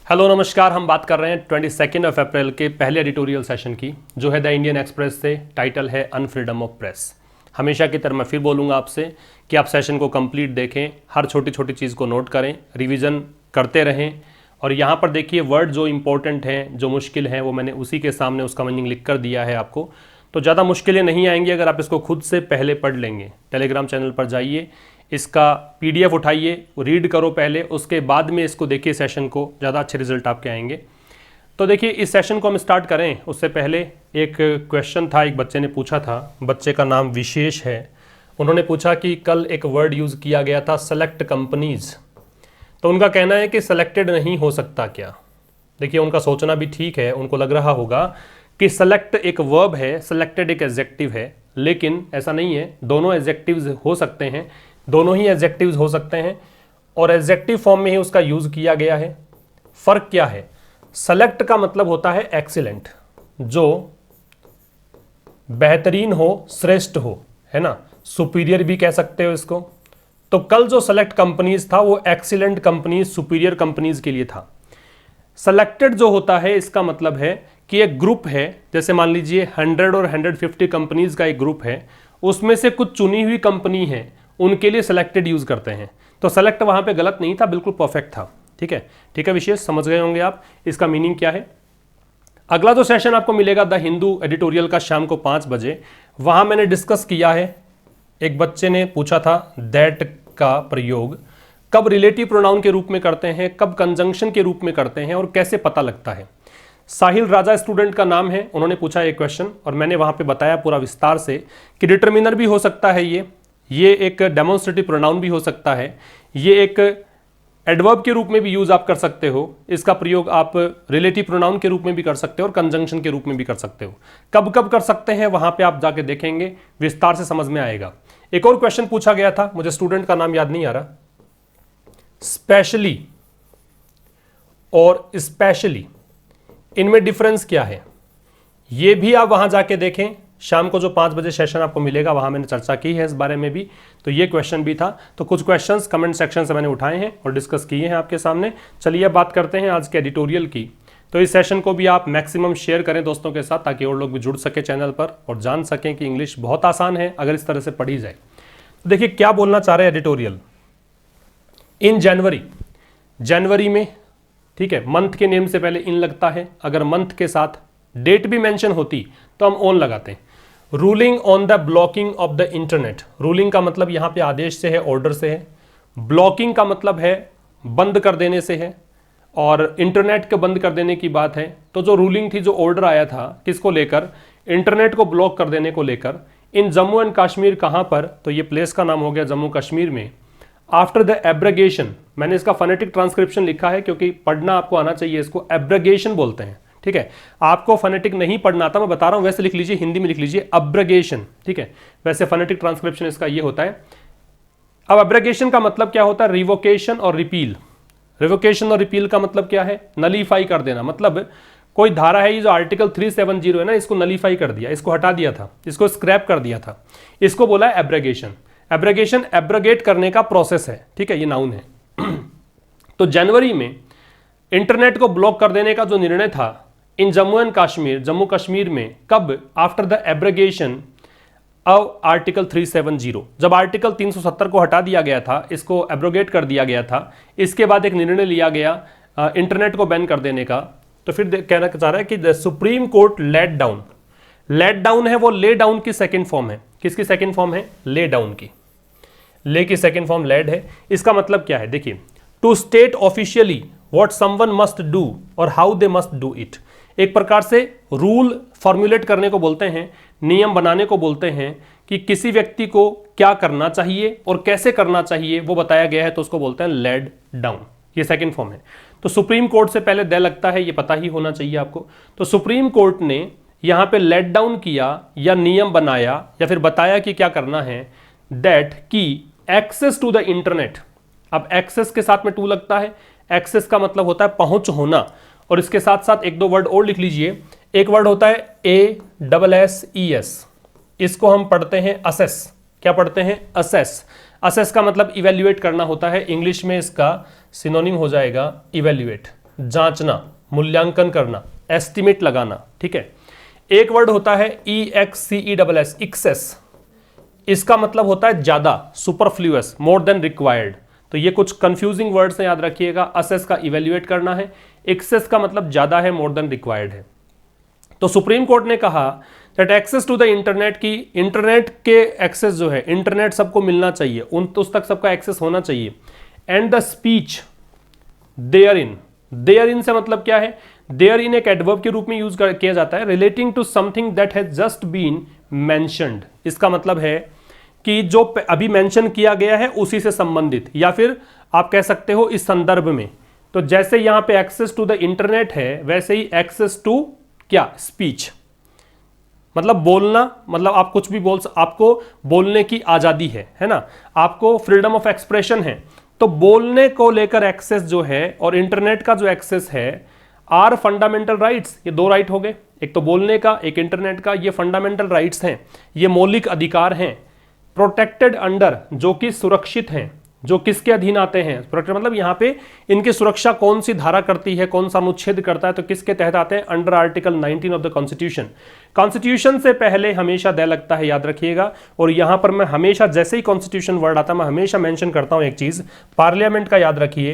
Hello नमस्कार। हम बात कर रहे हैं 22 अप्रैल के पहले एडिटोरियल सेशन की, जो है द इंडियन एक्सप्रेस से। टाइटल है अनफ्रीडम ऑफ प्रेस। हमेशा की तरह मैं फिर बोलूँगा आपसे कि आप सेशन को कंप्लीट देखें, हर छोटी छोटी चीज़ को नोट करें, रिवीजन करते रहें। और यहाँ पर देखिए वर्ड जो इंपॉर्टेंट हैं, जो मुश्किल हैं, वो मैंने उसी के सामने उसका मीनिंग लिख कर दिया है आपको। तो ज़्यादा मुश्किलें नहीं आएंगी अगर आप इसको खुद से पहले पढ़ लेंगे। टेलीग्राम चैनल पर जाइए, इसका पीडीएफ उठाइए, रीड करो पहले, उसके बाद में इसको देखिए सेशन को, ज़्यादा अच्छे रिजल्ट आपके आएंगे। तो देखिए इस सेशन को हम स्टार्ट करें उससे पहले एक क्वेश्चन था, एक बच्चे ने पूछा था। बच्चे का नाम विशेष है। उन्होंने पूछा कि कल एक वर्ड यूज़ किया गया था सेलेक्ट कंपनीज़, तो उनका कहना है कि सेलेक्टेड नहीं हो सकता क्या। देखिए उनका सोचना भी ठीक है, उनको लग रहा होगा कि सेलेक्ट एक वर्ब है, सेलेक्टेड एक एडजेक्टिव है, लेकिन ऐसा नहीं है। दोनों एडजेक्टिव्स हो सकते हैं, दोनों ही एडजेक्टिव्स हो सकते हैं और एडजेक्टिव फॉर्म में ही उसका यूज़ किया गया है। फ़र्क क्या है? सेलेक्ट का मतलब होता है एक्सीलेंट, जो बेहतरीन हो, श्रेष्ठ हो, है ना, सुपीरियर भी कह सकते हो इसको। तो कल जो सेलेक्ट कंपनीज था वो एक्सीलेंट कंपनीज, सुपीरियर कंपनीज के लिए था। सेलेक्टेड जो होता है इसका मतलब है कि एक ग्रुप है, जैसे मान लीजिए 100 और 150 कंपनीज का एक ग्रुप है, उसमें से कुछ चुनी हुई कंपनी है, उनके लिए सेलेक्टेड यूज करते हैं। तो सेलेक्ट वहां पे गलत नहीं था, बिल्कुल परफेक्ट था। ठीक है, ठीक है, विशेष समझ गए होंगे आप इसका मीनिंग क्या है। अगला जो सेशन आपको मिलेगा द हिंदू एडिटोरियल का शाम को 5 बजे, वहां मैंने डिस्कस किया है। एक बच्चे ने पूछा था दैट का प्रयोग कब रिलेटिव प्रोनाउन के रूप में करते हैं, कब कंजंक्शन के रूप में करते हैं और कैसे पता लगता है। साहिल राजा स्टूडेंट का नाम है, उन्होंने पूछा एक क्वेश्चन और मैंने वहां पे बताया पूरा विस्तार से कि डिटर्मिनर भी हो सकता है, ये एक डेमोन्स्ट्रेटिव प्रोनाउन भी हो सकता है, ये एक एडवर्ब के रूप में भी यूज आप कर सकते हो। इसका प्रयोग आप रिलेटिव प्रोनाउन के रूप में भी कर सकते हो और कंजंक्शन के रूप में भी कर सकते हो। कब कब कर सकते हैं वहां पे आप जाके देखेंगे, विस्तार से समझ में आएगा। एक और क्वेश्चन पूछा गया था, मुझे स्टूडेंट का नाम याद नहीं आ रहा, स्पेशली और स्पेशली इनमें डिफरेंस क्या है, ये भी आप वहां जाके देखें। शाम को जो 5 बजे सेशन आपको मिलेगा वहां मैंने चर्चा की है इस बारे में भी। तो ये क्वेश्चन भी था। तो कुछ क्वेश्चंस कमेंट सेक्शन से मैंने उठाए हैं और डिस्कस किए हैं आपके सामने। चलिए अब बात करते हैं आज के एडिटोरियल की। तो इस सेशन को भी आप मैक्सिमम शेयर करें दोस्तों के साथ, ताकि और लोग भी जुड़ सके चैनल पर और जान सकें कि इंग्लिश बहुत आसान है अगर इस तरह से पढ़ी जाए। तो देखिए क्या बोलना चाह रहे हैं एडिटोरियल। इन जनवरी में, ठीक है, मंथ के नेम से पहले इन लगता है। अगर मंथ के साथ डेट भी मेंशन होती तो हम ऑन लगाते हैं। Ruling on the blocking of the internet. Ruling का मतलब यहां पे आदेश से है, ऑर्डर से है। ब्लॉकिंग का मतलब है बंद कर देने से है, और इंटरनेट के बंद कर देने की बात है। तो जो रूलिंग थी, जो ऑर्डर आया था किसको लेकर, इंटरनेट को ब्लॉक कर देने को लेकर, इन जम्मू एंड कश्मीर। कहां पर? तो ये प्लेस का नाम हो गया जम्मू कश्मीर में। आफ्टर द एब्रगेशन, मैंने इसका फोनेटिक ट्रांसक्रिप्शन लिखा है क्योंकि पढ़ना आपको आना चाहिए, इसको एब्रगेशन बोलते हैं। ठीक है, आपको फोनेटिक नहीं पढ़ना आता, मैं बता रहा हूं, वैसे लिख लीजिए, हिंदी में लिख लीजिए अब्रगेशन। ठीक है, वैसे फोनेटिक ट्रांसक्रिप्शन इसका ये होता है। अब अब्रगेशन का मतलब क्या होता है? रिवोकेशन और रिपील। रिवोकेशन और रिपील का मतलब क्या है? नलीफाई कर देना। मतलब कोई धारा है, ये जो आर्टिकल 370 है ना, इसको नलीफाई कर दिया, इसको हटा दिया था, इसको स्क्रैप कर दिया था, इसको बोला है एब्रगेशन। एब्रगेशन एब्रगेट करने का प्रोसेस है। ठीक है, ये नाउन है। तो जनवरी में इंटरनेट को ब्लॉक कर देने का जो निर्णय था इन जम्मू एंड कश्मीर, जम्मू कश्मीर में, कब? After the abrogation of article 370। जब आर्टिकल 370 को हटा दिया गया था, इसको एब्रोगेट कर दिया गया था, इसके बाद एक निर्णय लिया गया इंटरनेट को बैन कर देने का। तो फिर कहना चाह रहा है कि the Supreme Court laid down. Laid down है वो ले डाउन की सेकेंड फॉर्म है। किसकी सेकेंड फॉर्म है? ले डाउन की। ले की सेकेंड फॉर्म लेड है। इसका मतलब क्या है? देखिए, to state officially what someone must do और how they must do it. एक प्रकार से रूल फॉर्मुलेट करने को बोलते हैं, नियम बनाने को बोलते हैं कि किसी व्यक्ति को क्या करना चाहिए और कैसे करना चाहिए वो बताया गया है, तो उसको बोलते हैं लेड डाउन। ये सेकंड फॉर्म है। तो सुप्रीम कोर्ट से पहले दे लगता है, ये पता ही होना चाहिए आपको। तो सुप्रीम कोर्ट ने यहां पे लेट डाउन किया या नियम बनाया या फिर बताया कि क्या करना है, दैट की एक्सेस टू द इंटरनेट। अब एक्सेस के साथ में टू लगता है। एक्सेस का मतलब होता है पहुंच होना, और इसके साथ साथ एक दो वर्ड और लिख लीजिए। एक वर्ड होता है ASSES, इसको हम पढ़ते हैं असेस। क्या पढ़ते हैं? असेस। असेस का मतलब इवेल्युएट करना होता है, इंग्लिश में इसका सिनोनिम हो जाएगा इवेल्युएट। जांचना, मूल्यांकन करना, एस्टिमेट लगाना, ठीक है। एक वर्ड होता है EXCESS, एक्सेस, इसका मतलब होता है ज्यादा, सुपरफ्लूअस, मोर देन रिक्वायर्ड। तो ये कुछ कंफ्यूजिंग वर्ड्स हैं, याद रखिएगा। असेस का इवेल्युएट करना है, एक्सेस का मतलब ज्यादा है, मोर देन रिक्वायर्ड है। तो सुप्रीम कोर्ट ने कहा that access to the internet की, इंटरनेट के एक्सेस जो है, इंटरनेट सबको मिलना चाहिए, उस तक सबका एक्सेस होना चाहिए। And the speech therein, therein से मतलब क्या है, देयर इन एक एडवर्ब के रूप में यूज किया जाता है, relating to something that has just been mentioned. इसका मतलब है कि जो अभी मेंशन किया गया है उसी से संबंधित, या फिर आप कह सकते हो इस संदर्भ में। तो जैसे यहां पे एक्सेस टू द इंटरनेट है, वैसे ही एक्सेस टू क्या, स्पीच, मतलब बोलना, मतलब आप कुछ भी आपको बोलने की आजादी है ना, आपको फ्रीडम ऑफ एक्सप्रेशन है। तो बोलने को लेकर एक्सेस जो है और इंटरनेट का जो एक्सेस है आर फंडामेंटल राइट्स। ये दो राइट हो गए, एक तो बोलने का, एक इंटरनेट का। ये फंडामेंटल राइट्स हैं, ये मौलिक अधिकार हैं, प्रोटेक्टेड अंडर, जो कि सुरक्षित हैं, जो किसके अधीन आते हैं, प्रोटेक्टेड मतलब यहां पे इनकी सुरक्षा कौन सी धारा करती है, कौन सा अनुच्छेद करता है, तो किसके तहत आते हैं, under article 19 of the constitution. Constitution से पहले हमेशा दे लगता है, याद रखिएगा। और यहां पर मैं हमेशा जैसे ही कॉन्स्टिट्यूशन वर्ड आता है मैं हमेशा मेंशन करता हूं एक चीज, पार्लियामेंट का याद रखिए।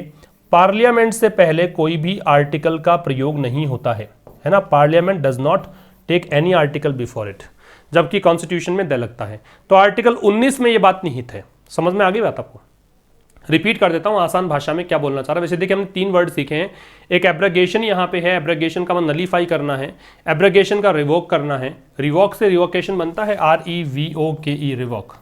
पार्लियामेंट से पहले कोई भी आर्टिकल का प्रयोग नहीं होता है ना। Parliament does not take any article before it, जबकि कॉन्स्टिट्यूशन में दे लगता है। तो आर्टिकल 19 में ये बात निहित है। समझ में आ गई बात आपको? रिपीट कर देता हूं आसान भाषा में क्या बोलना चाह रहा है। वैसे देखिए हमने 3 वर्ड सीखे हैं। एक एब्रगेशन यहां पे है, एब्रगेशन का मतलब नलीफाई करना है, एब्रगेशन का रिवोक करना है। रिवोक से रिवोकेशन बनता है REVOKE, रिवोक,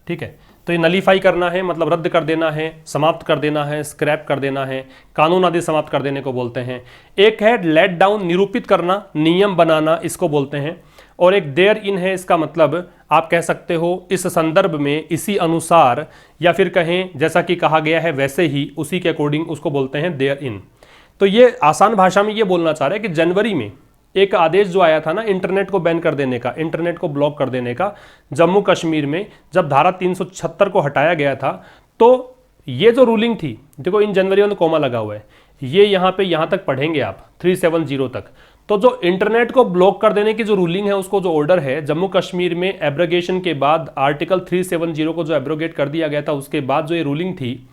ठीक है। तो ये नलीफाई करना है, मतलब रद्द कर देना है, समाप्त कर देना है, स्क्रैप कर देना है, कानून आदि समाप्त कर देने को बोलते हैं। एक है लेट डाउन, निरूपित करना, नियम बनाना, इसको बोलते हैं। और एक देयर इन है, इसका मतलब आप कह सकते हो इस संदर्भ में, इसी अनुसार, या फिर कहें जैसा कि कहा गया है वैसे ही, उसी के अकॉर्डिंग, उसको बोलते हैं देयर इन। तो ये आसान भाषा में ये बोलना चाह रहे हैं कि जनवरी में एक आदेश जो आया था ना इंटरनेट को बैन कर देने का, इंटरनेट को ब्लॉक कर देने का, जम्मू कश्मीर में जब धारा 376 को हटाया गया था, तो ये जो रूलिंग थी, देखो इन जनवरी में कोमा लगा हुआ है, ये यहाँ पे यहाँ तक पढ़ेंगे आप 370 तक। तो जो इंटरनेट को ब्लॉक कर देने की जो रूलिंग है, उसको जो ऑर्डर है जम्मू कश्मीर में एब्रोगेशन के बाद, आर्टिकल 370 को जो एब्रोगेट कर दिया गया था उसके बाद जो ये रूलिंग थी,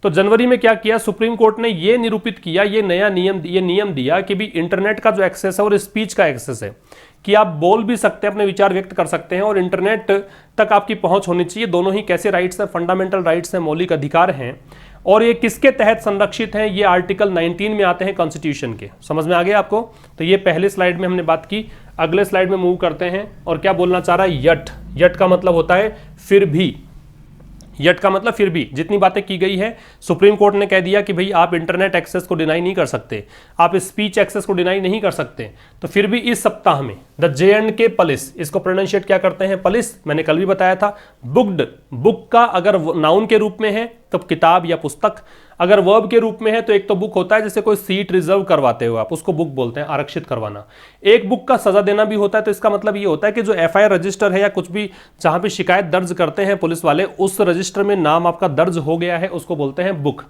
तो जनवरी में क्या किया सुप्रीम कोर्ट ने, ये निरूपित किया, ये नया नियम, ये नियम दिया कि भी इंटरनेट का जो एक्सेस है और स्पीच का एक्सेस है, कि आप बोल भी सकते हैं, अपने विचार व्यक्त कर सकते हैं और इंटरनेट तक आपकी पहुंच होनी चाहिए। दोनों ही कैसे राइट्स हैं, फंडामेंटल राइट्स हैं, मौलिक अधिकार हैं। और ये किसके तहत संरक्षित हैं, ये आर्टिकल 19 में आते हैं कॉन्स्टिट्यूशन के। समझ में आ गया आपको? तो ये पहले स्लाइड में हमने बात की, अगले स्लाइड में मूव करते हैं। और क्या बोलना चाह रहा है, यट, यट का मतलब होता है फिर भी, यट का मतलब फिर भी। जितनी बातें की गई है, सुप्रीम कोर्ट ने कह दिया कि भाई आप इंटरनेट एक्सेस को डिनाई नहीं कर सकते, आप स्पीच एक्सेस को डिनाई नहीं कर सकते, तो फिर भी इस सप्ताह में द J&K पुलिस, इसको प्रोनाउंशिएट क्या करते हैं, पुलिस, मैंने कल भी बताया था। बुक्ड, बुक का अगर नाउन के रूप में है तो किताब या पुस्तक, अगर वर्ब के रूप में है तो एक तो बुक होता है जैसे कोई सीट रिजर्व करवाते हो आप, उसको बुक बोलते हैं, आरक्षित करवाना। एक बुक का सजा देना भी होता है, तो इसका मतलब ये होता है कि जो FIR रजिस्टर है या कुछ भी जहां पे शिकायत दर्ज करते हैं पुलिस वाले, उस रजिस्टर में नाम आपका दर्ज हो गया है, उसको बोलते हैं बुक।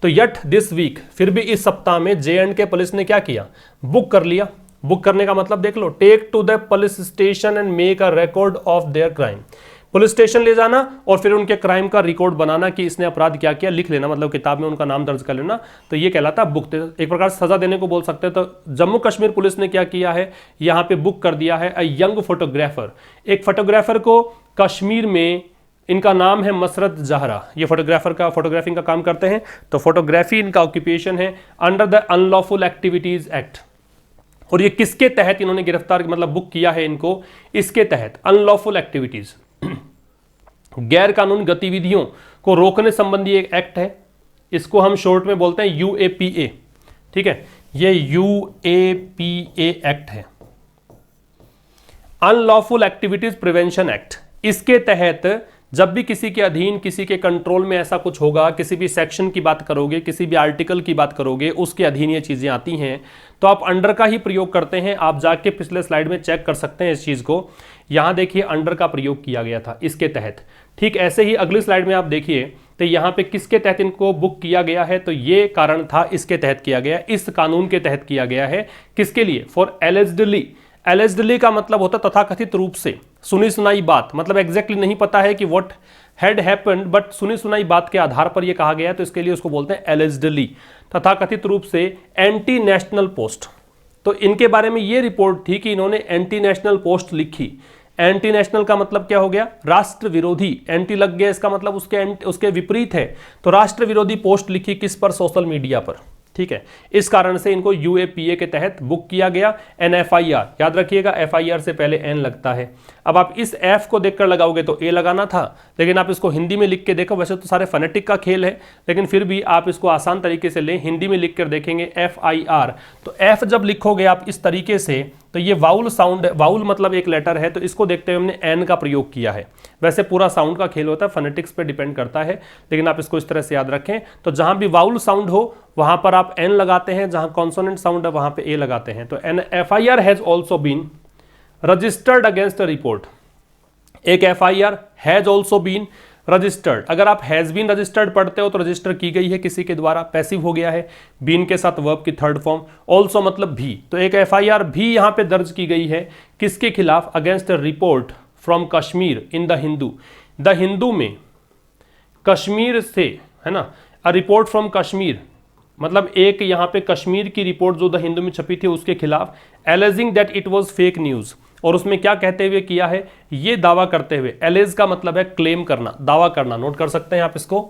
तो यट दिस वीक, फिर भी इस सप्ताह में J&K पुलिस ने क्या किया, बुक कर लिया। बुक करने का मतलब देख लो, take to the police station and make a record of their crime, police station ले जाना और फिर उनके क्राइम का रिकॉर्ड बनाना कि इसने अपराध क्या किया, लिख लेना, मतलब किताब में उनका नाम दर्ज कर लेना। तो ये कहलाता बुक, एक प्रकार से सजा देने को बोल सकते हैं। तो जम्मू कश्मीर पुलिस ने क्या किया है, यहाँ पे बुक कर दिया है अ यंग फोटोग्राफर, एक फोटोग्राफर को कश्मीर में, इनका नाम है मसरत जहरा, ये फोटोग्राफर का फोटोग्राफिंग का काम करते हैं। तो फोटोग्राफी इनका ऑक्यूपेशन है, under the unlawful activities act. और ये किसके तहत इन्होंने गिरफ्तार, मतलब बुक किया है इनको, इसके तहत अनलॉफुल एक्टिविटीज, गैर कानूनी गतिविधियों को रोकने संबंधी एक एक्ट है, इसको हम शॉर्ट में बोलते हैं UAPA, ठीक है, ये UAPA एक्ट है, अनलॉफुल एक्टिविटीज प्रिवेंशन एक्ट। इसके तहत जब भी किसी के अधीन, किसी के कंट्रोल में ऐसा कुछ होगा, किसी भी सेक्शन की बात करोगे, किसी भी आर्टिकल की बात करोगे, उसके अधीन ये चीज़ें आती हैं, तो आप अंडर का ही प्रयोग करते हैं। आप जाके पिछले स्लाइड में चेक कर सकते हैं इस चीज़ को। यहाँ देखिए अंडर का प्रयोग किया गया था इसके तहत। ठीक ऐसे ही अगली स्लाइड में आप देखिए तो यहाँ पे किसके तहत इनको बुक किया गया है, तो ये कारण था इसके तहत किया गया, इस कानून के तहत किया गया है। किसके लिए? For allegedly. एलिजिडली का मतलब होता है तथाकथित रूप से, सुनी सुनाई बात, मतलब एग्जैक्टली नहीं पता है कि व्हाट हैड हैपेंड, बट सुनी सुनाई बात के आधार पर यह कहा गया है, तो इसके लिए उसको बोलते हैं एलिजिडली, तथाकथित रूप से एंटी नेशनल पोस्ट। तो इनके बारे में यह रिपोर्ट थी कि इन्होंने एंटी नेशनल पोस्ट लिखी। एंटी नेशनल का मतलब क्या हो गया? राष्ट्र विरोधी। एंटी लग गया, इसका मतलब उसके विपरीत है। तो राष्ट्र विरोधी पोस्ट लिखी किस पर? सोशल मीडिया पर। ठीक है, इस कारण से इनको यूएपीए के तहत बुक किया गया। एनएफआईआर, याद रखिएगा एफआईआर से पहले एन लगता है। अब आप इस एफ को देखकर लगाओगे तो ए लगाना था, लेकिन आप इसको हिंदी में लिख के देखो। वैसे तो सारे फोनेटिक का खेल है, लेकिन फिर भी आप इसको आसान तरीके से लें, हिंदी में लिख कर देखेंगे एफआईआर। तो एफ जब लिखोगे आप इस तरीके से, तो ये वाउल साउंड, वाउल मतलब एक लेटर है, तो इसको देखते हुए हमने एन का प्रयोग किया है। वैसे पूरा साउंड का खेल होता है, फोनेटिक्स पे डिपेंड करता है, लेकिन आप इसको इस तरह से याद रखें। तो जहां भी वाउल साउंड हो वहां पर आप एन लगाते हैं, जहां कॉन्सोनेंट साउंड है वहां पे ए लगाते हैं। तो an FIR has also been registered against a report. एक FIR has also been registered. अगर आप हैज बीन रजिस्टर्ड पढ़ते हो तो रजिस्टर की गई है किसी के द्वारा, पैसिव हो गया है, बीन के साथ वर्ब की थर्ड फॉर्म, ऑल्सो मतलब भी। तो एक एफआईआर भी यहां पे दर्ज की गई है किसके खिलाफ? Against a report from Kashmir in the Hindu. The Hindu में कश्मीर से, है ना, अ रिपोर्ट फ्रॉम कश्मीर मतलब एक यहां पे कश्मीर की रिपोर्ट जो द हिंदू में छपी थी उसके खिलाफ, alleging that it was fake news. और उसमें क्या कहते हुए किया है? ये दावा करते हुए। एलेज का मतलब है क्लेम करना, दावा करना, नोट कर सकते हैं आप इसको।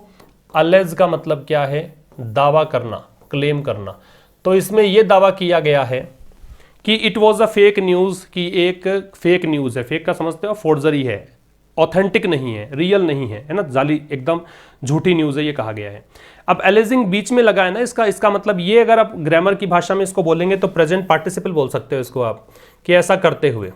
अलेज का मतलब क्या है? दावा करना, क्लेम करना। तो इसमें यह दावा किया गया है कि it was a fake news, कि एक फेक न्यूज है। फेक का समझते हो? फोर्जरी है, ऑथेंटिक नहीं है, रियल नहीं है, है ना, जाली, एकदम झूठी न्यूज है, ये कहा गया है। अब एलेजिंग बीच में लगा है ना, इसका मतलब ये, अगर आप ग्रामर की भाषा में इसको बोलेंगे तो प्रेजेंट पार्टिसिपल बोल सकते हो इसको आप, कि ऐसा करते हुए।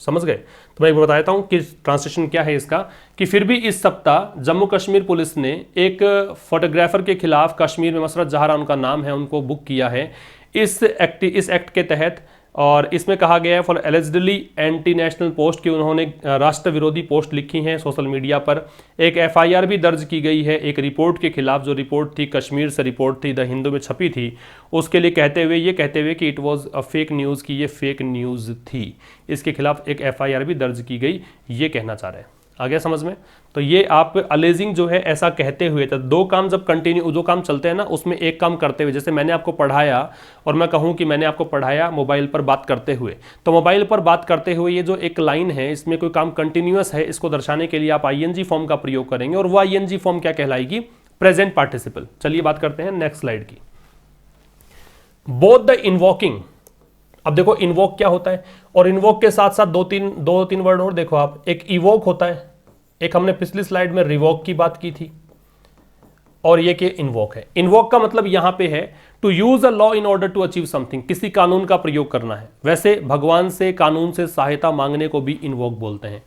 समझ गए? तो मैं बता देता हूं कि ट्रांसलेशन क्या है इसका, कि फिर भी इस सप्ताह जम्मू कश्मीर पुलिस ने एक फोटोग्राफर के खिलाफ, कश्मीर में मसरत जहरा उनका नाम है, उनको बुक किया है इस एक्ट के तहत। और इसमें कहा गया है for allegedly anti national post, कि उन्होंने राष्ट्र विरोधी पोस्ट लिखी हैं सोशल मीडिया पर। एक एफआईआर भी दर्ज की गई है एक रिपोर्ट के खिलाफ, जो रिपोर्ट थी कश्मीर से रिपोर्ट थी, द हिंदू में छपी थी, उसके लिए कहते हुए कि it was a fake news, की ये फेक न्यूज़ थी। इसके खिलाफ एक एफआईआर भी दर्ज की गई, ये कहना चाह रहे हैं। आ गया समझ में? तो ये आप अलेजिंग जो है ऐसा कहते हुए, तो दो काम जब कंटिन्यू, जो काम चलते हैं ना उसमें एक काम करते हुए, जैसे मैंने आपको पढ़ाया और मैं कहूं कि मैंने आपको पढ़ाया मोबाइल पर बात करते हुए, तो मोबाइल पर बात करते हुए ये जो एक लाइन है इसमें कोई काम कंटिन्यूअस है, इसको दर्शाने के लिए आप आईएनजी फॉर्म का प्रयोग करेंगे, और वो आईएनजी फॉर्म क्या कहलाएगी? Present participle. चलिए बात करते हैं नेक्स्ट स्लाइड की। बोथ द इन्वोकिंग, अब देखो इन्वोक क्या होता है, और इन्वोक के साथ साथ दो तीन वर्ड और देखो आप। एक इवोक होता है, एक हमने पिछली स्लाइड में रिवोक की बात की थी, और ये कि इन्वोक है। इन्वोक का मतलब यहां पे है to use a law in order to achieve something, किसी कानून का प्रयोग करना है। वैसे भगवान से, कानून से सहायता मांगने को भी इन्वोक बोलते हैं।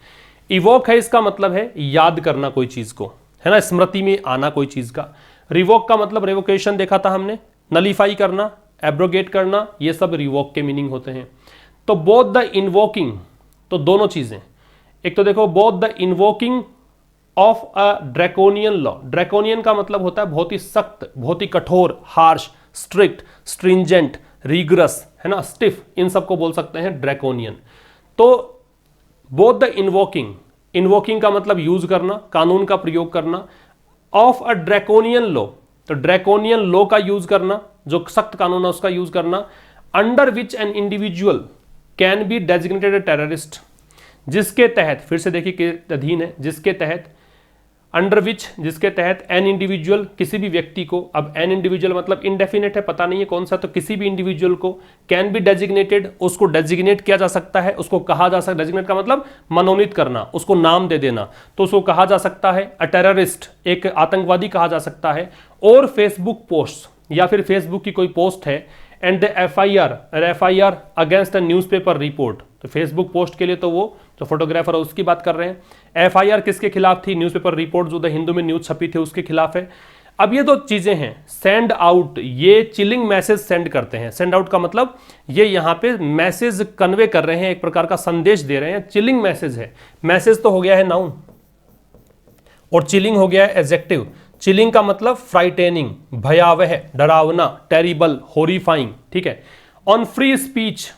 इवोक है, इसका मतलब है याद करना कोई चीज को, है ना, स्मृति में आना कोई चीज का। रिवोक का मतलब रेवोकेशन देखा था हमने, नलीफाई करना, एब्रोगेट करना, ये सब रिवोक के मीनिंग होते हैं। तो बोथ द इन्वोकिंग, तो दोनों चीजें, एक तो देखो both the invoking of a draconian law. Draconian का मतलब होता है बहुत ही सख्त, बहुत ही कठोर, हार्श, स्ट्रिक्ट, स्ट्रिंजेंट, रिगरस, है ना, स्टिफ, इन सबको बोल सकते हैं ड्रैकोनियन। तो बोथ द इन्वोकिंग, इन्वोकिंग का मतलब यूज करना, कानून का प्रयोग करना, ऑफ अ ड्रैकोनियन लॉ, तो ड्रैकोनियन लॉ का यूज करना, जो सख्त कानून है उसका यूज करना, under which an individual can be designated a terrorist, जिसके तहत, फिर से देखिए के अधीन है, जिसके तहत, अंडर विच, जिसके तहत एन इंडिविजुअल, किसी भी व्यक्ति को, अब एन इंडिविजुअल मतलब इनडेफिनेट है, पता नहीं है कौन सा, तो किसी भी इंडिविजुअल को, कैन बी डेजिग्नेटेड, उसको डेजिग्नेट किया जा सकता है, उसको कहा जा सकता है, डेजिग्नेट का मतलब मनोनीत करना, उसको नाम दे देना, तो उसको कहा जा सकता है अ टेररिस्ट, एक आतंकवादी कहा जा सकता है। और फेसबुक पोस्ट, या फिर फेसबुक की कोई पोस्ट है, and the FIR against a newspaper report. तो फेसबुक पोस्ट के लिए तो वो जो फोटोग्राफर है उसकी बात कर रहे हैं। FIR किसके खिलाफ थी? न्यूज़पेपर रिपोर्ट जो द हिंदू में न्यूज़ छपी थी उसके खिलाफ है। अब ये दो चीजें हैं। सेंड आउट, ये चिलिंग मैसेज सेंड करते हैं। सेंड आउट का मतलब ये यहां पे मैसेज कन्वे कर रहे हैं, एक प्रकार का संदेश दे रहे हैं। चिलिंग मैसेज है। मैसेज तो हो गया है नाउन और चिलिंग हो गया है एडजेक्टिव। चिलिंग का मतलब फ्राइटेनिंग, भयावह, डरावना, टेरिबल, हॉरिफाइंग, ठीक है। ऑन फ्री स्पीच,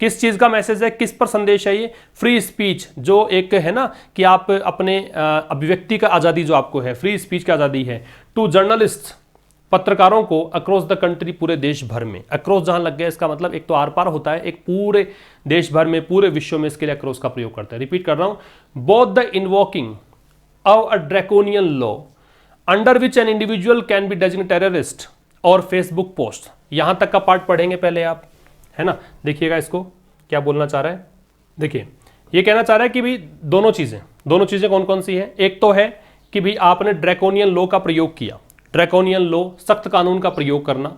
किस चीज का मैसेज है, किस पर संदेश है ये? फ्री स्पीच, जो एक है ना कि आप अपने अभिव्यक्ति का आजादी जो आपको है, फ्री स्पीच की आजादी है। टू जर्नलिस्ट, पत्रकारों को, अक्रॉस द कंट्री, पूरे देश भर में। अक्रॉस जहां लग गया इसका मतलब एक तो आर पार होता है, एक पूरे देश भर में, पूरे विश्व में इसके लिए अक्रॉस का प्रयोग करता है। रिपीट कर रहा हूं, both the invoking of a draconian law under which an individual can be designated terrorist और फेसबुक पोस्ट। यहां तक का पार्ट पढ़ेंगे पहले आप, है ना। देखिएगा इसको क्या बोलना चाह रहा है। देखिए ये कहना चाह रहा है कि भाई दोनों चीजें कौन कौन सी है। एक तो है कि भाई आपने ड्रैकोनियन लॉ का प्रयोग किया। ड्रैकोनियन लॉ, सख्त कानून का प्रयोग करना,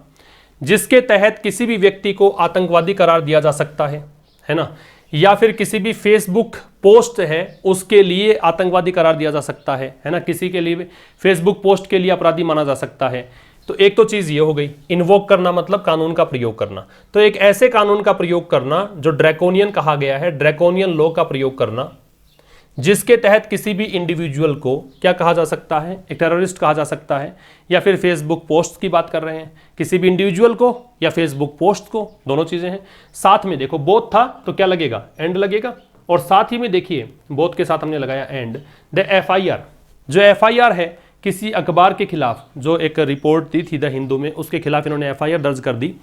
जिसके तहत किसी भी व्यक्ति को आतंकवादी करार दिया जा सकता है ना, या फिर किसी भी फेसबुक पोस्ट है उसके लिए आतंकवादी करार दिया जा सकता है ना, किसी के लिए फेसबुक पोस्ट के लिए अपराधी माना जा सकता है। तो एक तो चीज ये हो गई, इन्वोक करना मतलब कानून का प्रयोग करना। तो एक ऐसे कानून का प्रयोग करना जो ड्रैकोनियन कहा गया है, ड्रैकोनियन लॉ का प्रयोग करना, जिसके तहत किसी भी इंडिविजुअल को क्या कहा जा सकता है, एक टेररिस्ट कहा जा सकता है, या फिर फेसबुक पोस्ट की बात कर रहे हैं, किसी भी इंडिविजुअल को या फेसबुक पोस्ट को, दोनों चीजें हैं। साथ में देखो बोथ था तो क्या लगेगा, एंड लगेगा, और साथ ही में देखिए बोथ के साथ हमने लगाया एंड। द FIR, जो FIR है किसी अखबार के खिलाफ, जो एक रिपोर्ट दी थी द हिंदू में, उसके खिलाफ इन्होंने FIR दर्ज कर दी।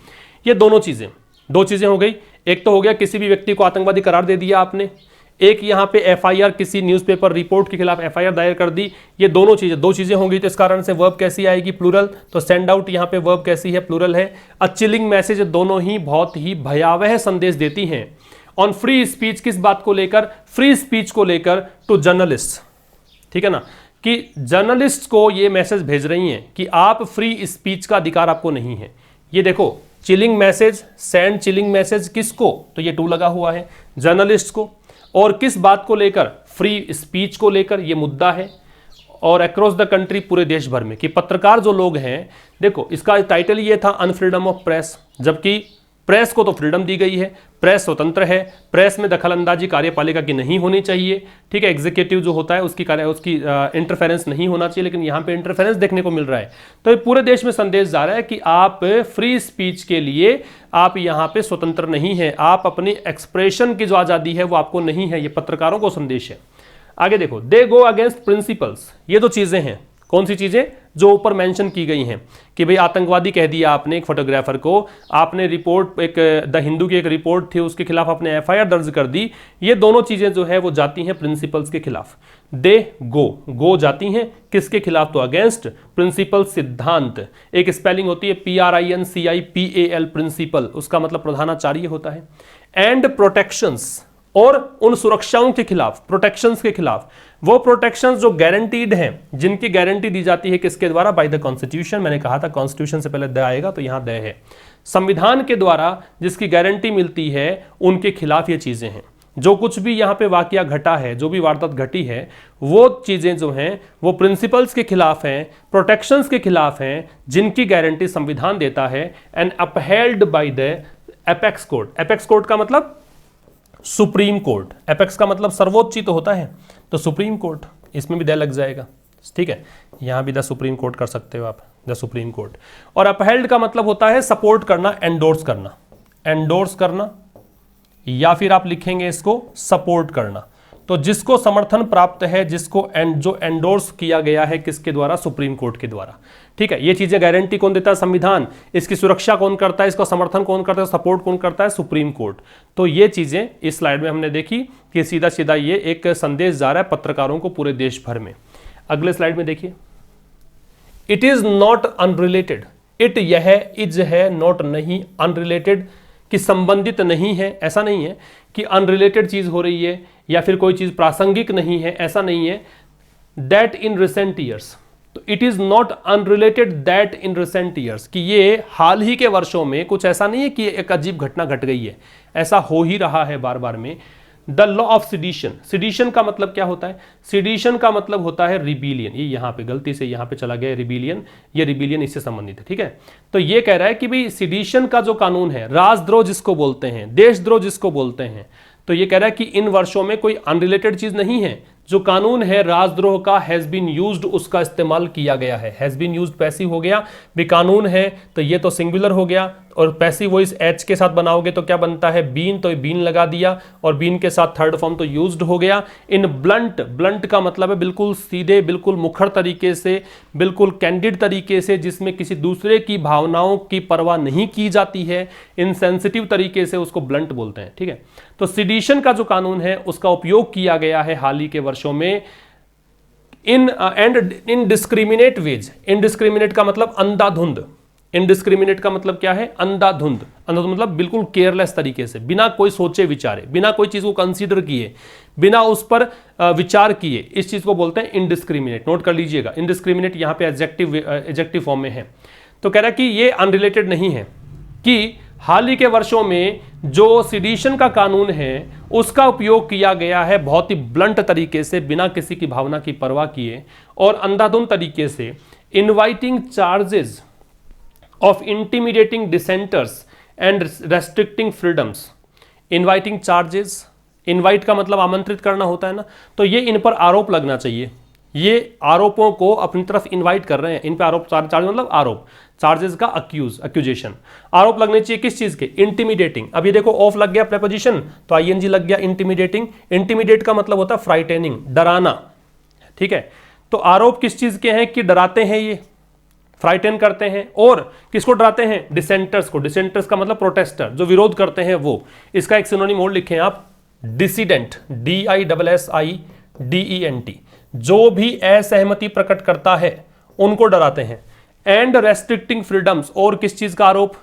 ये दो चीजें हो गई। एक तो हो गया किसी भी व्यक्ति को आतंकवादी करार दे दिया आपने, एक यहां पे FIR किसी न्यूज़पेपर रिपोर्ट के खिलाफ FIR दायर कर दी। ये दो चीजें होंगी। तो इस कारण से वर्ब कैसी आएगी, प्लूरल। तो सेंड आउट यहां पे वर्ब कैसी है, प्लूरल है। अ चिलिंग मैसेज, दोनों ही बहुत ही भयावह संदेश देती हैं। ऑन फ्री स्पीच, किस बात को लेकर, फ्री स्पीच को लेकर। टू जर्नलिस्ट, ठीक है ना, कि जर्नलिस्ट को ये मैसेज भेज रही हैं कि आप फ्री स्पीच का अधिकार आपको नहीं है। ये देखो chilling message, send chilling message किसको, तो ये टू लगा हुआ है, जर्नलिस्ट को। और किस बात को लेकर, फ्री स्पीच को लेकर, ये मुद्दा है। और अक्रॉस द कंट्री, पूरे देश भर में, कि पत्रकार जो लोग हैं, देखो इसका टाइटल ये था अनफ्रीडम ऑफ प्रेस, जबकि प्रेस को तो फ्रीडम दी गई है, प्रेस स्वतंत्र है, प्रेस में दखलंदाजी कार्यपालिका की नहीं होनी चाहिए, ठीक है। एग्जीक्यूटिव जो होता है उसकी इंटरफेरेंस नहीं होना चाहिए, लेकिन यहाँ पे इंटरफेरेंस देखने को मिल रहा है। तो ये पूरे देश में संदेश जा रहा है कि आप फ्री स्पीच के लिए आप यहाँ पे स्वतंत्र नहीं है, आप अपनी एक्सप्रेशन की जो आज़ादी है वो आपको नहीं है। ये पत्रकारों को संदेश है। आगे देखो, दे गो अगेंस्ट प्रिंसिपल्स। ये दो चीज़ें हैं, कौन सी चीज़ें, जो ऊपर मेंशन की गई हैं कि भाई आतंकवादी कह दिया आपने एक फोटोग्राफर को, आपने रिपोर्ट, एक द हिंदू की एक रिपोर्ट थी उसके खिलाफ आपने FIR दर्ज कर दी। ये दोनों चीज़ें जो है वो जाती हैं प्रिंसिपल्स के खिलाफ। दे गो जाती हैं किसके खिलाफ, तो अगेंस्ट प्रिंसिपल, सिद्धांत। एक स्पेलिंग होती है PRINCIPAL, प्रिंसिपल, उसका मतलब प्रधानाचार्य होता है। एंड प्रोटेक्शंस, और उन सुरक्षाओं के खिलाफ, प्रोटेक्शंस के खिलाफ, वो प्रोटेक्शंस जो गारंटीड हैं, जिनकी गारंटी दी जाती है किसके द्वारा, बाय द कॉन्स्टिट्यूशन। मैंने कहा था कॉन्स्टिट्यूशन से पहले द आएगा, तो यहां द है। संविधान के द्वारा जिसकी गारंटी मिलती है उनके खिलाफ ये चीजें हैं। जो कुछ भी यहां पे वाकया घटा है, जो भी वारदात घटी है, वो चीजें जो हैं वो प्रिंसिपल्स के खिलाफ हैं, प्रोटेक्शंस के खिलाफ हैं, जिनकी गारंटी संविधान देता है। And upheld by the apex court. Apex court का मतलब सुप्रीम कोर्ट। एपेक्स का मतलब सर्वोच्च तो होता है, तो सुप्रीम कोर्ट, इसमें भी द लग जाएगा, ठीक है। यहां भी द सुप्रीम कोर्ट कर सकते हो आप, द सुप्रीम कोर्ट। और अपहेल्ड का मतलब होता है सपोर्ट करना, एंडोर्स करना, एंडोर्स करना, या फिर आप लिखेंगे इसको सपोर्ट करना। तो जिसको समर्थन प्राप्त है, जिसको जो एंडोर्स किया गया है किसके द्वारा, सुप्रीम कोर्ट के द्वारा, ठीक है। ये चीजें गारंटी कौन देता है, संविधान। इसकी सुरक्षा कौन करता है, इसका समर्थन कौन करता है, सपोर्ट कौन करता है, सुप्रीम कोर्ट। तो ये चीजें इस स्लाइड में हमने देखी कि सीधा सीधा ये एक संदेश जा रहा है पत्रकारों को पूरे देश भर में। अगले स्लाइड में देखिए, it is not unrelated. It यह इज है, नॉट नहीं, अनरिलेटेड कि संबंधित नहीं है, ऐसा नहीं है कि अनरिलेटेड चीज हो रही है या फिर कोई चीज प्रासंगिक नहीं है, ऐसा नहीं है। दैट इन रिसेंट ईयर्स, तो it is not unrelated that in recent years, कि ये हाल ही के वर्षों में कुछ ऐसा नहीं है कि एक अजीब घटना घट गई है, ऐसा हो ही रहा है बार बार में। The law of sedition, sedition का मतलब क्या होता है? सिडिशन का मतलब होता है रिबेलियन। ये यहां पे गलती से यहां पे चला गया रिबेलियन, ये रिबेलियन इससे संबंधित है, ठीक है। तो ये कह रहा है कि भाई सिडिशन का जो कानून है, राजद्रोह जिसको बोलते हैं, देशद्रोह जिसको बोलते हैं, तो ये कह रहा है कि इन वर्षों में कोई अनरिलेटेड चीज नहीं है। जो कानून है राजद्रोह का, हैज बीन यूज्ड, उसका इस्तेमाल किया गया है। हैज बीन यूज्ड पैसिव हो गया, भी कानून है तो ये तो सिंगुलर हो गया, और पैसिव वो इस एच के साथ बनाओगे तो क्या बनता है? बीन, तो बीन लगा दिया, और बीन के साथ थर्ड फॉर्म तो यूज्ड हो गया। इन ब्लंट, ब्लंट का मतलब है बिल्कुल सीधे, बिल्कुल मुखर तरीके से, बिल्कुल कैंडिड तरीके से, जिसमें किसी दूसरे की भावनाओं की परवाह नहीं की जाती है, इनसेंसिटिव तरीके से, उसको ब्लंट बोलते हैं, ठीक है। तो सिडिशन का जो कानून है उसका उपयोग किया गया है हाल ही के वर्षों में in and indiscriminate ways. Indiscriminate का मतलब अंधाधुंध, इनडिस्क्रिमिनेट का मतलब क्या है? अंधाधुंध। अंधाधुंध मतलब बिल्कुल केयरलेस तरीके से, बिना कोई सोचे विचारे, बिना कोई चीज को कंसीडर किए, बिना उस पर विचार किए, इस चीज को बोलते हैं इनडिस्क्रिमिनेट। नोट कर लीजिएगा, इनडिस्क्रिमिनेट यहां पे एडजेक्टिव फॉर्म में है। तो कह रहा है कि ये अनरिलेटेड नहीं है, कि हाल ही के वर्षों में जो सिडिशन का कानून है उसका उपयोग किया गया है बहुत ही ब्लंट तरीके से, बिना किसी की भावना की परवाह किए और अंधाधुंध तरीके से, inviting charges of intimidating dissenters and restricting freedoms। Inviting charges, invite का मतलब आमंत्रित करना होता है ना, तो ये इन पर आरोप लगना चाहिए। ये आरोपों को अपनी तरफ इनवाइट कर रहे हैं, इन पर आरोप, चार्ज मतलब आरोप, चार्जेस का एक्यूजेशन, आरोप लगने चाहिए किस चीज के? इंटिमिडेटिंग। अब ये देखो ऑफ लग गया प्रेपोजिशन, तो आईएनजी लग गया इंटिमिडेटिंग। इंटिमिडेट का मतलब होता है फ्राइटेनिंग, डराना, ठीक है। तो आरोप किस चीज के हैं? कि डराते हैं, ये फ्राइटन करते हैं। और किसको डराते हैं? डिसेंटर्स को। डिसेंटर्स का मतलब प्रोटेस्टर, जो विरोध करते हैं वो। इसका एक सिनोनिम और लिखें आप, डिसिडेंट, DISSIDENT। जो भी असहमति प्रकट करता है उनको डराते हैं। एंड रेस्ट्रिक्टिंग फ्रीडम्स, और किस चीज का आरोप?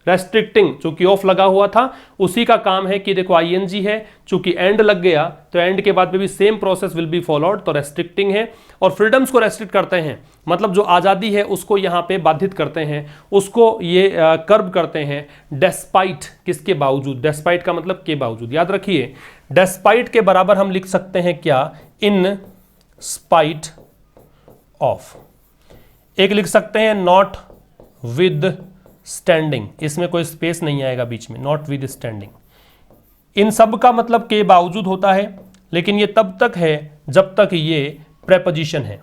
रेस्ट्रिक्टिंग, चूंकि ऑफ लगा हुआ था उसी का काम है कि देखो आईएनजी है, चूंकि एंड लग गया तो एंड के बाद में भी same process will be followed, तो रेस्ट्रिक्टिंग है। और फ्रीडम्स को रेस्ट्रिक्ट करते हैं, मतलब जो आज़ादी है उसको यहाँ पे बाधित करते हैं, उसको ये कर्ब करते हैं। डेस्पाइट, किसके बावजूद? डेस्पाइट का मतलब के बावजूद। याद रखिए, डेस्पाइट के बराबर हम लिख सकते हैं क्या? In spite of. एक लिख सकते हैं नॉट विद स्टैंडिंग, इसमें कोई स्पेस नहीं आएगा बीच में, नॉट विद स्टैंडिंग। इन सब का मतलब के बावजूद होता है, लेकिन ये तब तक है जब तक ये प्रेपोजिशन है।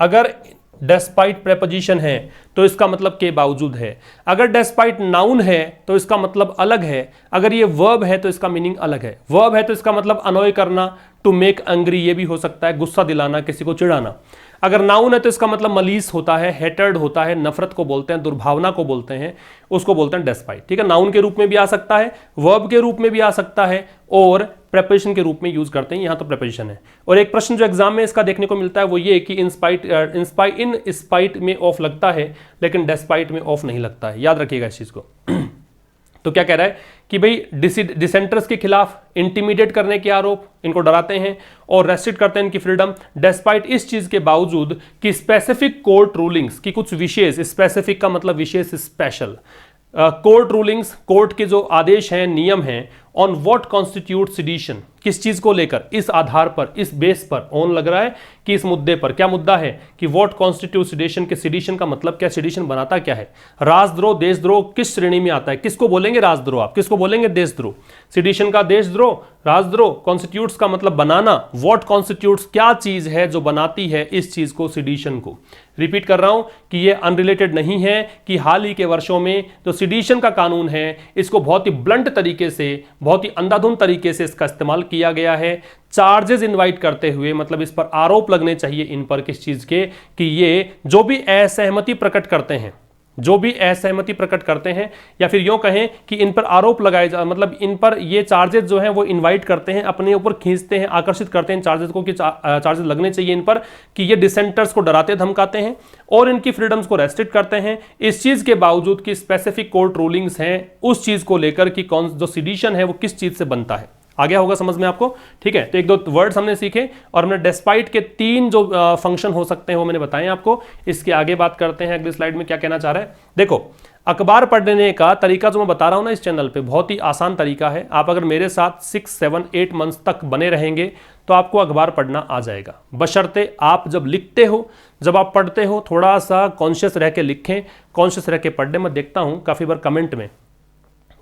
अगर डेस्पाइट प्रेपोजिशन है तो इसका मतलब के बावजूद है। अगर डेस्पाइट नाउन है तो इसका मतलब अलग है। अगर ये वर्ब है तो इसका मीनिंग अलग है। वर्ब है तो इसका मतलब अनॉय करना, टू मेक एंग्री, ये भी हो सकता है, गुस्सा दिलाना, किसी को चिढ़ाना। अगर नाउन है तो इसका मतलब मलीस होता है, हेटर्ड होता है, नफरत को बोलते हैं, दुर्भावना को बोलते हैं, उसको बोलते हैं डेस्पाइट, ठीक है। नाउन के रूप में भी आ सकता है, वर्ब के रूप में भी आ सकता है, और प्रेपोजिशन के रूप में यूज करते हैं। यहां तो प्रेपोजिशन है। और एक प्रश्न जो एग्जाम में इसका देखने को मिलता है वो ये कि इन स्पाइट में ऑफ लगता है लेकिन डेस्पाइट में ऑफ नहीं लगता है। याद रखिएगा इस चीज को। तो क्या कह रहा है कि भाई डिसेंटर्स के खिलाफ इंटिमिडेट करने के आरोप, इनको डराते हैं और रेस्ट्रिक्ट करते हैं इनकी फ्रीडम, डेस्पाइट इस चीज के बावजूद कि स्पेसिफिक कोर्ट रूलिंग्स की कुछ विशेष, स्पेसिफिक का मतलब विशेष, स्पेशल कोर्ट रूलिंग्स, कोर्ट के जो आदेश हैं, नियम हैं, ऑन व्हाट कॉन्स्टिट्यूट सिडिशन, किस चीज को लेकर, इस आधार पर, इस बेस पर, ऑन लग रहा है कि इस मुद्दे पर, क्या मुद्दा है कि व्हाट कॉन्स्टिट्यूट सिडिशन, के सिडिशन का मतलब क्या, सिडिशन बनाता क्या है। राजद्रोह, देशद्रोह किस श्रेणी में आता है? किसको बोलेंगे राजद्रोह, आप किसको बोलेंगे देशद्रोह? सिडिशन का देशद्रोह, राजद्रोह। कॉन्स्टिट्यूट्स का मतलब बनाना, व्हाट कॉन्स्टिट्यूट्स क्या चीज है जो बनाती है इस चीज को, सिडिशन को। रिपीट कर रहा हूं कि ये अनरिलेटेड नहीं है, कि हाल ही के वर्षों में जो सिडिशन का कानून है इसको बहुत ही ब्लंट तरीके से, बहुत ही अंधाधुंध तरीके से इसका इस्तेमाल किया गया है, चार्जेस इनवाइट करते हुए, मतलब इस पर आरोप लगने चाहिए इन पर किस चीज के, कि ये जो भी असहमति प्रकट करते हैं, जो भी असहमति प्रकट करते हैं, या फिर यूं कहें कि इन पर आरोप लगाए जा, मतलब इन पर ये चार्जेस जो हैं वो इनवाइट करते हैं, अपने ऊपर खींचते हैं, आकर्षित करते हैं चार्जेस को, कि चार्जेस लगने चाहिए इन पर, कि ये डिसेंटर्स को डराते धमकाते हैं और इनकी फ्रीडम्स को रेस्ट्रिक्ट करते हैं, इस चीज के बावजूद कि स्पेसिफिक कोर्ट रूलिंग्स हैं उस चीज को लेकर कि कौन जो सिडिशन है वो किस चीज से बनता है। आ गया होगा समझ में आपको, ठीक है। तो एक दो वर्ड्स हमने सीखे और हमने डेस्पाइट के 3 जो फंक्शन हो सकते हैं वो मैंने बताए आपको। इसके आगे बात करते हैं अगली स्लाइड में क्या कहना चाह रहा है। देखो, अखबार पढ़ने का तरीका जो मैं बता रहा हूं ना इस चैनल पे, बहुत ही आसान तरीका है। आप अगर मेरे साथ 6, 7, 8 मंथ्स तक बने रहेंगे तो आपको अखबार पढ़ना आ जाएगा, बशर्ते आप जब लिखते हो, जब आप पढ़ते हो, थोड़ा सा कॉन्शियस रह के लिखें, कॉन्शियस रह के पढ़ने। मैं देखता हूं काफ़ी बार कमेंट में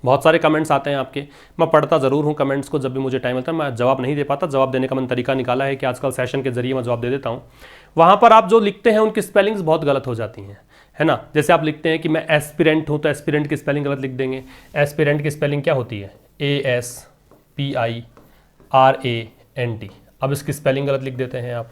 बहुत सारे कमेंट्स आते हैं आपके, मैं पढ़ता ज़रूर हूं कमेंट्स को, जब भी मुझे टाइम मिलता है मैं जवाब नहीं दे पाता। जवाब देने का मैंने तरीका निकाला है कि आजकल सेशन के जरिए मैं जवाब दे देता हूं। वहां पर आप जो लिखते हैं उनकी स्पेलिंग्स बहुत गलत हो जाती हैं, है ना। जैसे आप लिखते हैं कि मैं एस्पिरेंट हूं, तो एस्पिरेंट की स्पेलिंग गलत लिख देंगे। एस्पिरेंट की स्पेलिंग क्या होती है? ASPIRANT। अब इसकी स्पेलिंग गलत लिख देते हैं आप।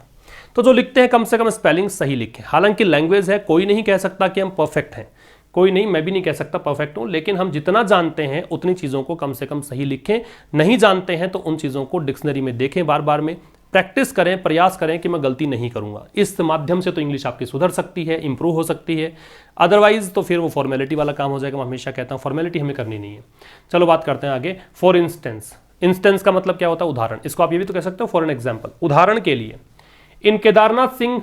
तो जो लिखते हैं कम से कम स्पेलिंग सही लिखें। हालांकि लैंग्वेज है, कोई नहीं कह सकता कि हम परफेक्ट हैं, कोई नहीं, मैं भी नहीं कह सकता परफेक्ट हूं, लेकिन हम जितना जानते हैं उतनी चीज़ों को कम से कम सही लिखें। नहीं जानते हैं तो उन चीज़ों को डिक्शनरी में देखें, बार बार में प्रैक्टिस करें, प्रयास करें कि मैं गलती नहीं करूंगा। इस माध्यम से तो इंग्लिश आपकी सुधर सकती है, इंप्रूव हो सकती है। अदरवाइज तो फिर वो फॉर्मेलिटी वाला काम हो जाएगा। मैं हमेशा कहता हूं फॉर्मेलिटी हमें करनी नहीं है। चलो बात करते हैं आगे। फॉर इंस्टेंस, इंस्टेंस का मतलब क्या होता है? उदाहरण। इसको आप ये भी तो कह सकते हो फॉर एन एग्जाम्पल, उदाहरण के लिए। In Kedarnath Singh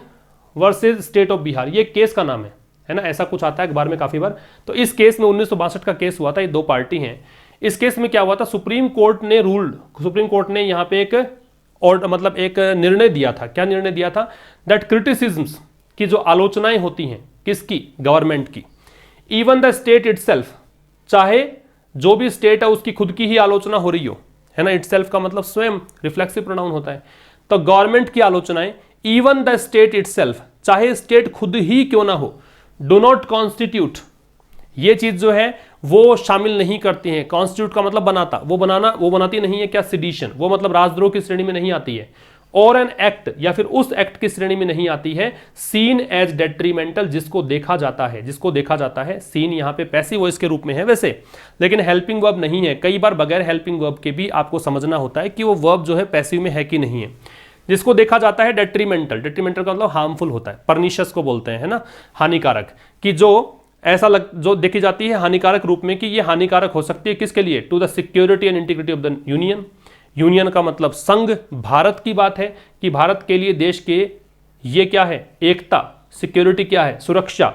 versus state of Bihar, ये केस का नाम है ना, ऐसा कुछ आता है अखबार में काफी बार। तो इस केस में 1962 का केस हुआ था, ये 2 पार्टी हैं। इस केस में क्या हुआ था? सुप्रीम कोर्ट ने रूल्ड, सुप्रीम कोर्ट ने यहाँ पे एक और मतलब एक निर्णय दिया था। क्या निर्णय दिया था? दैट क्रिटिसिज्म्स की जो आलोचनाएं होती हैं, किसकी? गवर्नमेंट की। इवन द स्टेट इटसेल्फ, चाहे जो भी स्टेट है उसकी खुद की ही आलोचना हो रही हो, है ना। इटसेल्फ का मतलब स्वयं, रिफ्लेक्सिव प्रोनाउन होता है। तो गवर्नमेंट की आलोचनाएं, इवन द स्टेट इटसेल्फ, चाहे स्टेट खुद ही क्यों ना हो, डू नॉट कॉन्स्टिट्यूट, ये चीज जो है वो शामिल नहीं करती है। कॉन्स्टिट्यूट का मतलब बनाता, वो बनाती नहीं है क्या? सिडिशन, वो मतलब राजद्रोह की श्रेणी में नहीं आती है। और एन एक्ट, या फिर उस एक्ट की श्रेणी में नहीं आती है। सीन एज डेट्रीमेंटल, जिसको देखा जाता है, जिसको देखा जाता है। सीन यहां पे पैसिव वॉइस के रूप में है वैसे, लेकिन हेल्पिंग वर्ब नहीं है। कई बार बगैर हेल्पिंग वर्ब के भी आपको समझना होता है कि वो वर्ब जो है पैसिव में है कि नहीं है। जिसको देखा जाता है डेट्रीमेंटल, डेट्रीमेंटल का मतलब हार्मफुल होता है, परनिशियस को बोलते हैं, है ना, हानिकारक, कि जो जो देखी जाती है हानिकारक रूप में, कि ये हानिकारक हो सकती है किसके लिए? To the security and integrity of the union. Union का मतलब संघ, भारत की बात है कि भारत के लिए, देश के, ये क्या है? एकता। सिक्योरिटी क्या है? सुरक्षा।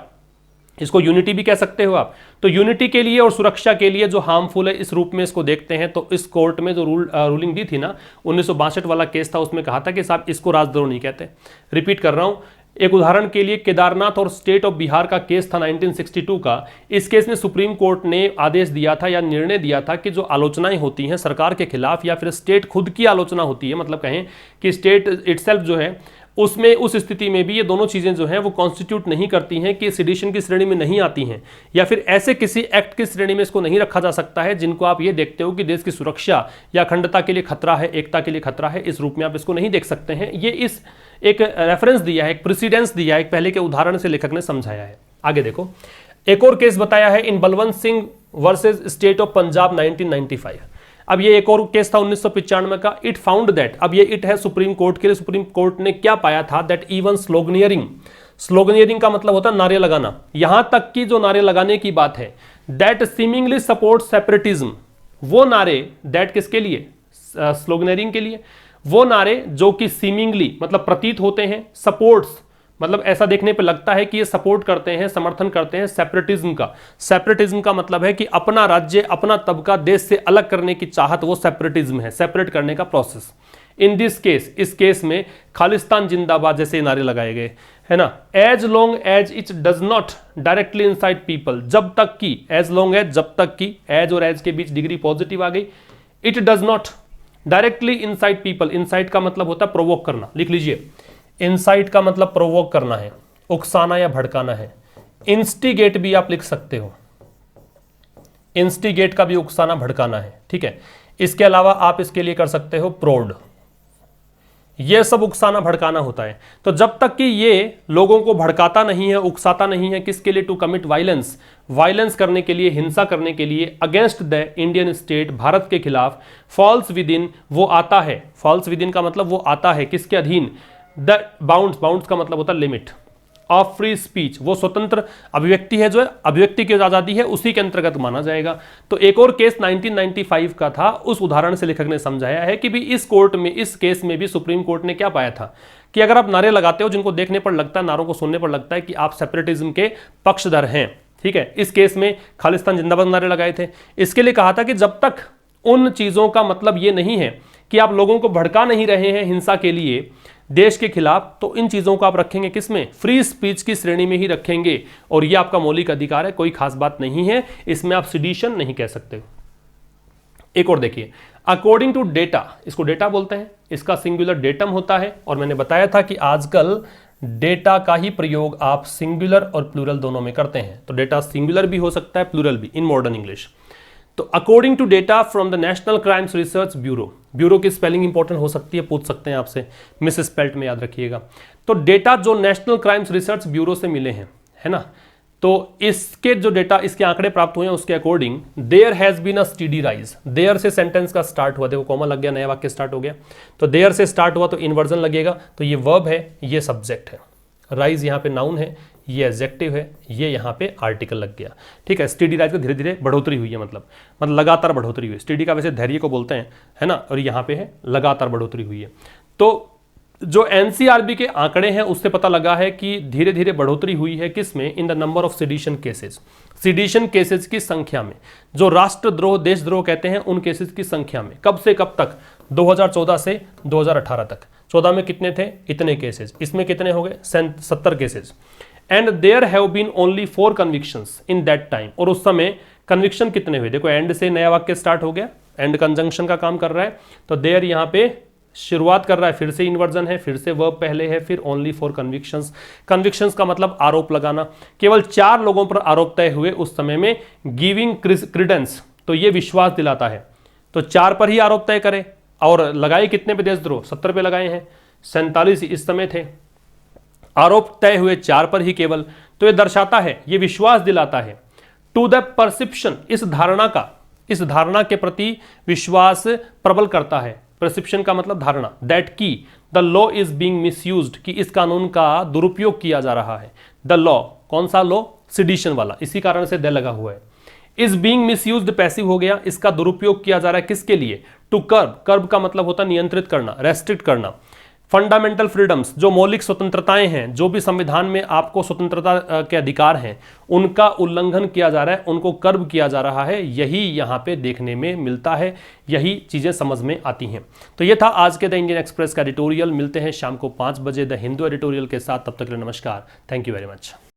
इसको यूनिटी भी कह सकते हो आप। तो यूनिटी के लिए और सुरक्षा के लिए जो हार्मफुल है, इस रूप में इसको देखते हैं। तो इस कोर्ट में जो रूलिंग दी थी ना, 1962 वाला केस था, उसमें कहा था कि साहब इसको राजद्रोह नहीं कहते। रिपीट कर रहा हूं, एक उदाहरण के लिए केदारनाथ और स्टेट ऑफ बिहार का केस था 1962 का। इस केस में सुप्रीम कोर्ट ने आदेश दिया था या निर्णय दिया था कि जो आलोचनाएं होती हैं सरकार के खिलाफ, या फिर स्टेट खुद की आलोचना होती है, मतलब कहें कि स्टेट इटसेल्फ जो है, उसमें उस स्थिति में भी ये दोनों चीजें जो हैं वो कॉन्स्टिट्यूट नहीं करती हैं, कि सिडिशन की श्रेणी में नहीं आती हैं, या फिर ऐसे किसी एक्ट की श्रेणी में इसको नहीं रखा जा सकता है जिनको आप ये देखते हो कि देश की सुरक्षा या अखंडता के लिए खतरा है, एकता के लिए खतरा है। इस रूप में आप इसको नहीं देख सकते हैं। ये इस एक रेफरेंस दिया है, एक प्रेसिडेंस दिया है, एक पहले के उदाहरण से लेखक ने समझाया है। आगे देखो, एक और केस बताया है, in Balwant Singh versus state of Punjab 1995। अब ये एक और केस था 1995 का। इट फाउंड दैट, अब ये इट है सुप्रीम कोर्ट के लिए। सुप्रीम कोर्ट ने क्या पाया था? दैट इवन स्लोगनियरिंग, स्लोगनियरिंग का मतलब होता है नारे लगाना, यहां तक कि जो नारे लगाने की बात है, दैट सीमिंगली सपोर्ट सेपरेटिज्म, वो नारे, दैट किसके लिए? स्लोगनियरिंग के लिए। वो नारे जो कि सीमिंगली मतलब प्रतीत होते हैं, सपोर्ट्स मतलब ऐसा देखने पे लगता है कि ये सपोर्ट करते हैं, समर्थन करते हैं सेपरेटिज्म का। सेपरेटिज्म का मतलब है कि अपना राज्य, अपना तबका देश से अलग करने की चाहत, वो सेपरेटिज्म है, सेपरेट करने का प्रोसेस। इन दिस केस, इस केस में खालिस्तान जिंदाबाद जैसे नारे लगाए गए, है ना। As long as it does not directly incite people, जब तक की, एज लॉन्ग एज, जब तक की, एज और एज के बीच डिग्री पॉजिटिव आ गई। It does not directly incite people, insight का मतलब होता है प्रोवोक करना, लिख लीजिए। इंसाइट का मतलब प्रोवोक करना है, उकसाना या भड़काना है। इंस्टिगेट भी आप लिख सकते हो, इंस्टिगेट का भी उकसाना भड़काना है, ठीक है। इसके अलावा आप इसके लिए कर सकते हो प्रोड, ये सब उकसाना भड़काना होता है। तो जब तक कि ये लोगों को भड़काता नहीं है, उकसाता नहीं है, किसके लिए? टू कमिट वायलेंस, वायलेंस करने के लिए, हिंसा करने के लिए, against the Indian state, Bharat के खिलाफ, फॉल्स विद इन, वो आता है, फॉल्स विद इन का मतलब वो आता है किसके अधीन? द बाउंड्स, बाउंड्स का मतलब होता है लिमिट, ऑफ फ्री स्पीच, वो स्वतंत्र अभिव्यक्ति है, जो है अभिव्यक्ति की आजादी है, उसी के अंतर्गत माना जाएगा। तो एक और केस 1995 का था, उस उदाहरण से लेखक ने समझाया है कि भी इस कोर्ट में, इस केस में भी सुप्रीम कोर्ट ने क्या पाया था कि अगर आप नारे लगाते हो जिनको देखने पर लगता है, नारों को सुनने पर लगता है कि आप सेपरेटिज्म के पक्षधर हैं, ठीक है, इस केस में खालिस्तान जिंदाबाद नारे लगाए थे। इसके लिए कहा था कि जब तक उन चीजों का मतलब ये नहीं है कि आप लोगों को भड़का नहीं रहे हैं हिंसा के लिए देश के खिलाफ, तो इन चीजों को आप रखेंगे किसमें, फ्री स्पीच की श्रेणी में ही रखेंगे, और ये आपका मौलिक अधिकार है, कोई खास बात नहीं है, इसमें आप सिडिशन नहीं कह सकते। एक और देखिए, अकॉर्डिंग टू डेटा, इसको डेटा बोलते हैं, इसका सिंगुलर डेटम होता है, और मैंने बताया था कि आजकल डेटा का ही प्रयोग आप सिंगुलर और प्लूरल दोनों में करते हैं, तो डेटा सिंगुलर भी हो सकता है, प्लूरल भी, इन मॉडर्न इंग्लिश। तो according to data from the National Crimes Research Bureau, bureau की स्पेलिंग इंपॉर्टेंट हो सकती है, पूछ सकते हैं आपसे, मिस स्पेल्ट में याद रखिएगा। तो डेटा जो नेशनल क्राइम्स रिसर्च ब्यूरो से मिले हैं, है ना, तो इसके जो डेटा, इसके आंकड़े प्राप्त हुए हैं, उसके according there has been a study rise, there से सेंटेंस का स्टार्ट हुआ, देखो कॉमा लग गया, नया वाक्य स्टार्ट हो गया, तो देयर से स्टार्ट हुआ तो इन्वर्जन लगेगा, तो ये वर्ब है, ये सब्जेक्ट है, राइज यहाँ पे नाउन है, ये एडजेक्टिव है, ये यहाँ पे आर्टिकल लग गया, ठीक है। स्टडी राइज का धीरे धीरे बढ़ोतरी हुई है, मतलब लगातार बढ़ोतरी हुई है, स्टडी का वैसे धैर्य को बोलते हैं, है ना, और यहाँ पे है लगातार बढ़ोतरी हुई है। तो जो एनसीआरबी के आंकड़े हैं उससे पता लगा है कि धीरे धीरे बढ़ोतरी हुई है किसमें, in the number of sedition cases, sedition cases की संख्या में, जो राष्ट्रद्रोह देशद्रोह कहते हैं उन केसेस की संख्या में। कब से कब तक, 2014 से 2018 तक। 14 में कितने थे, इतने केसेस, इसमें कितने हो गए, 70 cases, and there have been only 4 convictions in that time, और उस समय कन्विक्शन कितने हुए, देखो एंड से नया वाक्य स्टार्ट हो गया, एंड कंजंक्शन का काम कर रहा है, तो देयर यहाँ पे शुरुआत कर रहा है, फिर से इन्वर्जन है, फिर से वर्ब पहले है, फिर ओनली 4 कन्विक्शंस। कन्विक्शंस का मतलब आरोप लगाना, केवल 4 लोगों पर आरोप तय हुए उस समय में, गिविंग क्रीडेंस, तो ये विश्वास दिलाता है, तो 4 पर ही आरोप तय करे, और लगाए कितने पे देशद्रोह, 70 पे लगाए हैं, 47 इस समय थे, आरोप तय हुए 4 पर ही केवल, तो ये दर्शाता है, ये विश्वास दिलाता है, टू द परसेप्शन, इस धारणा के प्रति विश्वास प्रबल करता है, परसेप्शन का मतलब धारणा, दैट की the law is being misused, कि इस कानून का दुरुपयोग किया जा रहा है। द लॉ, कौन सा लॉ, सिडिशन वाला, इसी कारण से द लगा हुआ है। इज बीइंग मिसयूज्ड पैसिव हो गया, इसका दुरुपयोग किया जा रहा है किसके लिए, टू कर्ब, कर्ब का मतलब होता है नियंत्रित करना, रेस्ट्रिक्ट करना। फंडामेंटल फ्रीडम्स, जो मौलिक स्वतंत्रताएं हैं, जो भी संविधान में आपको स्वतंत्रता के अधिकार हैं, उनका उल्लंघन किया जा रहा है, उनको कर्ब किया जा रहा है, यही यहाँ पे देखने में मिलता है, यही चीजें समझ में आती हैं। तो ये था आज के द इंडियन एक्सप्रेस का एडिटोरियल। मिलते हैं शाम को 5 बजे द हिंदू एडिटोरियल के साथ, तब तक के लिए नमस्कार, थैंक यू वेरी मच।